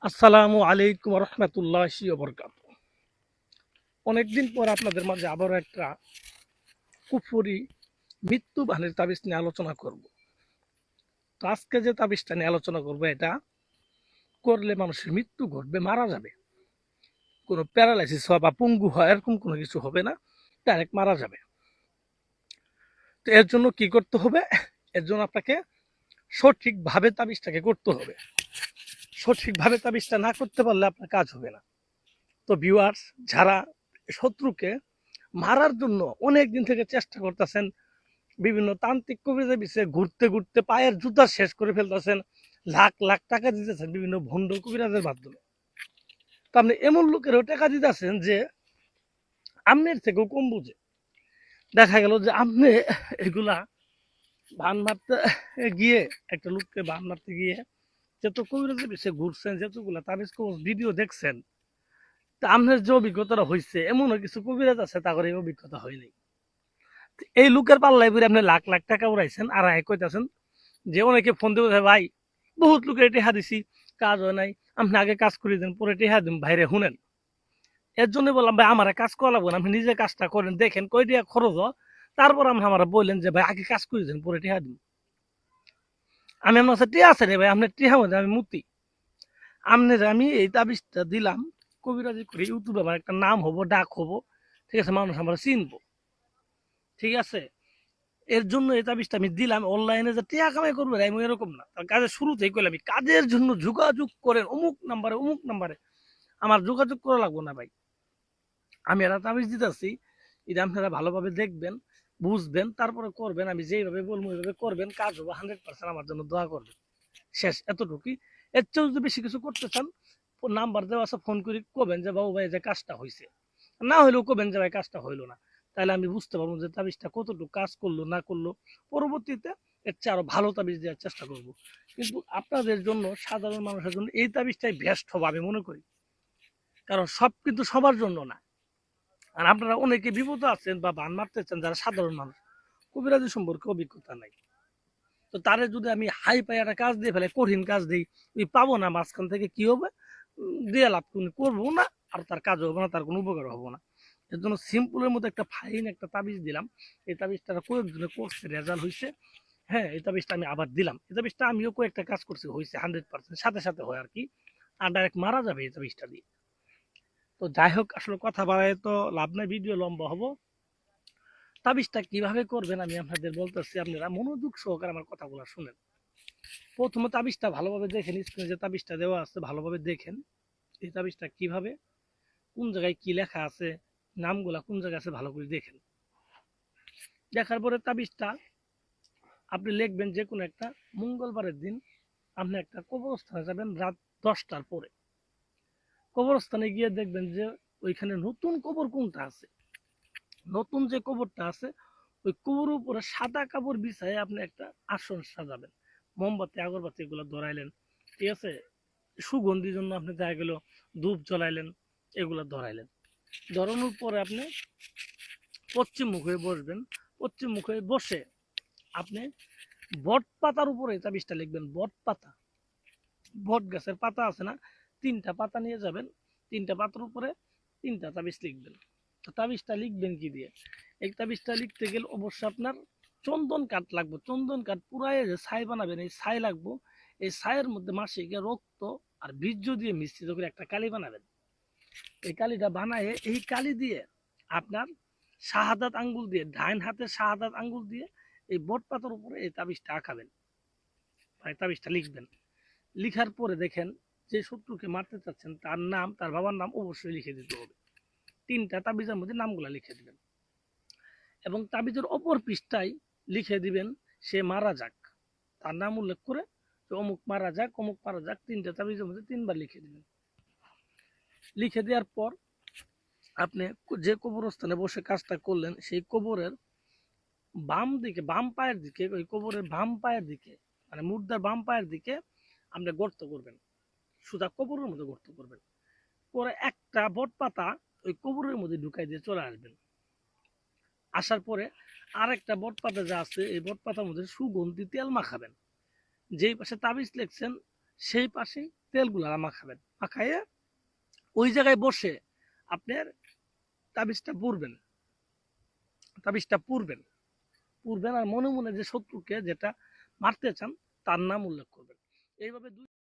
আসসালামু আলাইকুম রহমতুল্লাহি ওয়া বারাকাতুহু। অনেকদিন পর আপনাদের মাঝে আবারও একটা কুফরি মৃত্যু বানের তাবিজ নিয়ে আলোচনা করব। তো আজকে যে তাবিজটা নিয়ে আলোচনা করব, এটা করলে মানুষের মৃত্যু ঘটবে, মারা যাবে। কোনো প্যারালাইসিস হয় বা পঙ্গু হয় এরকম কোনো কিছু হবে না, ডাইরেক্ট মারা যাবে। তো এর জন্য কি করতে হবে? এর জন্য আপনাকে সঠিকভাবে তাবিজটাকে করতে হবে। সঠিকভাবে তাবিজটা না করতে পারলে আপনার কাজ হবে না। তো ভিউয়ার্স, যারা শত্রুকে মারার জন্য অনেক দিন থেকে চেষ্টা করতেছেন, বিভিন্ন তান্ত্রিক কবিরাজের বিষয়ে ঘুরতে ঘুরতে পায়ের জুতা শেষ করে ফেলতেছেন, লাখ লাখ টাকা দিতেছেন বিভিন্ন ভণ্ড কবিরাজের মাধ্যমে। তো আপনি এমন লোকেরও টাকা দিতেছেন যে আমনের থেকেও কম বুঝে। দেখা গেল যে আপনি এগুলা বান মারতে গিয়ে, একটা লোককে বান মারতে গিয়ে যত কবিরাজের বিষয়ে ঘুরছেন, যতগুলা তাবিজ ভিডিও দেখছেন, তা আপনার যে অভিজ্ঞতাটা হয়েছে, এমনও কিছু কবিরাজ আছে তাদের এই অভিজ্ঞতা হয়নি। এই লোকের পাল্লাই করে আপনি লাখ লাখ টাকা উড়াইছেন, আর কইতাছেন যে অনেকে ফোন দিয়ে ভাই বহুত লোকের টেহা দিছি, কাজ হয় নাই, আপনি আগে কাজ করে দেন, পরে টেহা দিন ভাইরে শুনেন। এর জন্য বললাম ভাই আমার কাজ করা লাগবে না, আপনি নিজে কাজটা করেন, দেখেন কই টিয়া খরচ হয়, তারপর আপনি আমার বললেন যে ভাই আগে কাজ করে দেন পরে টেহা দিন। আমি আপনার কাছে টিয়া আছে রে ভাই, আপনার টেহা মধ্যে আমি মুতি। আমি এই তাবিজটা দিলাম, কবিরাজি করে ইউটিউবে আমার একটা নাম হবো, ডাক হবো, ঠিক আছে, মানুষ আমার চিনবো, ঠিক আছে। এর জন্য এই তাবিজটা আমি দিলাম, অনলাইনে যে টিয়া কামাই করবে আমি এরকম না। তার কাজের শুরুতেই কইলাম আমি কাজের জন্য যোগাযোগ করেন অমুক নাম্বারে। আমার যোগাযোগ করা লাগবো না ভাই, আমি একটা তাবিজ দিতেছি, এটা আপনারা ভালোভাবে দেখবেন, বুঝবেন, তারপরে করবেন। আমি যেইভাবে বলবো ওইভাবে করবেন, কাজ হবে 100%। আমার জন্য দোয়া করবেন, শেষ এতটুকুই। এর চেয়েও যদি বেশি কিছু করতে চান, নাম্বার দেওয়া আছে, ফোন করে কবেন যে বাবু ভাই যে কাজটা হয়েছে, না হইলেও কবেন যে ভাই কাজটা হইলো না। তাহলে আমি বুঝতে পারবো যে তাবিজটা কতটুকু কাজ করলো না করলো। পরবর্তীতে এর চেয়ে আরো ভালো তাবিজ দেওয়ার চেষ্টা করব। কিন্তু আপনাদের জন্য, সাধারণ মানুষের জন্য এই তাবিজটাই বেস্ট হবে আমি মনে করি, কারণ সব কিন্তু সবার জন্য না। আর আপনারা অনেকে বিপদ আছেন বা বান মারতেছেন, যারা সাধারণ মানুষ, কবিরাজি সম্পর্কে অভিজ্ঞতা নাই। তো তারে যদি আমি হাই পাই একটা কাজ দিয়ে ফেলে, কঠিন কাজ দিই, ওই পাবো না, মাঝখান থেকে কি হবে, দিয়ে লাভ করবো না, আর তার কাজ হবে না, তার কোনো উপকার হবো না। এর জন্য সিম্পলের মধ্যে একটা ফাইন একটা তাবিজ দিলাম। এই তাবিজটা কয়েকজনে করছে, রেজাল্ট হয়েছে। হ্যাঁ, এই তাবিজটা আমি আবার দিলাম, এই তাবিজটা আমিও কয়েকটা কাজ করছি, হয়েছে 100%, সাথে সাথে হয় আর কি। আর ডাইরেক্ট মারা যাবে এই তাবিজটা দিয়ে। তো যাই হোক, আসলে কথা বাড়ায় তো লাভ নাই, ভিডিও লম্বা হবো। তাবিজটা কিভাবে করবেন আমি আপনাদের বলতেছি, আপনারা মনোযোগ সহকারে আমার কথাগুলো শুনেন। প্রথমে তাবিজটা ভালোভাবে দেখেন, স্ক্রিনে যে তাবিজটা দেওয়া আছে ভালোভাবে দেখেন। এই তাবিজটা কিভাবে, কোন জায়গায় কি লেখা আছে, নামগুলা কোন জায়গায় আছে ভালো করে দেখেন। দেখার পরে তাবিজটা আপনি লিখবেন যে কোনো একটা মঙ্গলবারের দিন আপনি একটা কবরস্থানে যাবেন রাত 10টার পরে। কবরস্থানে গিয়ে দেখবেন যে ওইখানে নতুন কবর কোনটা আছে, নতুন যে কবরটা আছে ওই কবরের উপরে সাদা কাপড় বিছায় আপনি একটা আসন সাজাবেন, মোমবাতি আগরবাতি এগুলো ধরাইলেন, ঠিক আছে। সুগন্ধির জন্য আপনি দেখা গেল ধূপ জ্বলাইলেন, এগুলো ধরাইলেন। ধরানোর পরে আপনি পশ্চিম মুখ হয়ে বসবেন। পশ্চিম মুখ হয়ে বসে আপনি বট পাতার উপরে তাবিজটা লিখবেন। বট পাতা, বট গাছের পাতা আছে না, 3টা পাতা নিয়ে যাবেন, 3টা পাতার উপরে 3টা তাবিজ লিখবেন। তো তাবিজটা লিখবেন কি দিয়ে? এই তাবিজটা লিখতে গেলে অবশ্যই আপনার চন্দন কাঠ লাগবে। চন্দন কাঠ পুরাই যে ছাই বানাবেন, এই ছাই লাগবে। এই ছাইয়ের মধ্যে মাসিকে রক্ত আর বীর্য দিয়ে মিশ্রিত করে একটা কালি বানাবেন। এই কালিটা বানায়, এই কালি দিয়ে আপনার শাহাদাত আঙ্গুল দিয়ে, ডাইন হাতের শাহাদাত আঙ্গুল দিয়ে এই বট পাতার উপরে এই তাবিজটা আঁকাবেন, মানে তাবিজটা লিখবেন। লিখার পরে দেখেন যে শত্রুকে মারতে চাচ্ছেন তার নাম, তার বাবার নাম অবশ্যই লিখে দিতে হবে। 3টা তাবিজের মধ্যে নামগুলা লিখে দিবেন এবং তাবিজের অপর পৃষ্ঠায় লিখে দিবেন সে মারা যাক, তার নাম উল্লেখ করে যে অমুক মারা যাক, অমুক মারা যাক, 3টা তাবিজের মধ্যে 3বার লিখে দিবেন। লিখে দেওয়ার পর আপনি যে কবরস্থানে বসে কাজটা করলেন সেই কবরের বাম দিকে, বাম পায়ের দিকে, ওই কবরের বাম পায়ের দিকে, মানে মুর্দার বাম পায়ের দিকে আপনি গর্ত করবেন, সুদা কবরের মধ্যে গর্ত করবেন। পরে একটা বট পাতা ওই কবরের মধ্যে ঢুকাই দিয়ে চলে আসবেন। আসার পরে আরেকটা বট পাতা যা আছে এই বট পাতার মধ্যে সুগন্ধি তেল মাখাবেন। যেই পাশে তাবিজ লিখছেন সেই পাশেই তেলগুলা মাখাবেন, মাখাইয়ে ওই জায়গায় বসে আপনার তাবিজটা পুরবেন, তাবিজটা পুরবেন, পুরবেন আর মনে মনে যে শত্রুকে যেটা মারতে চান তার নাম উল্লেখ করবেন। এইভাবে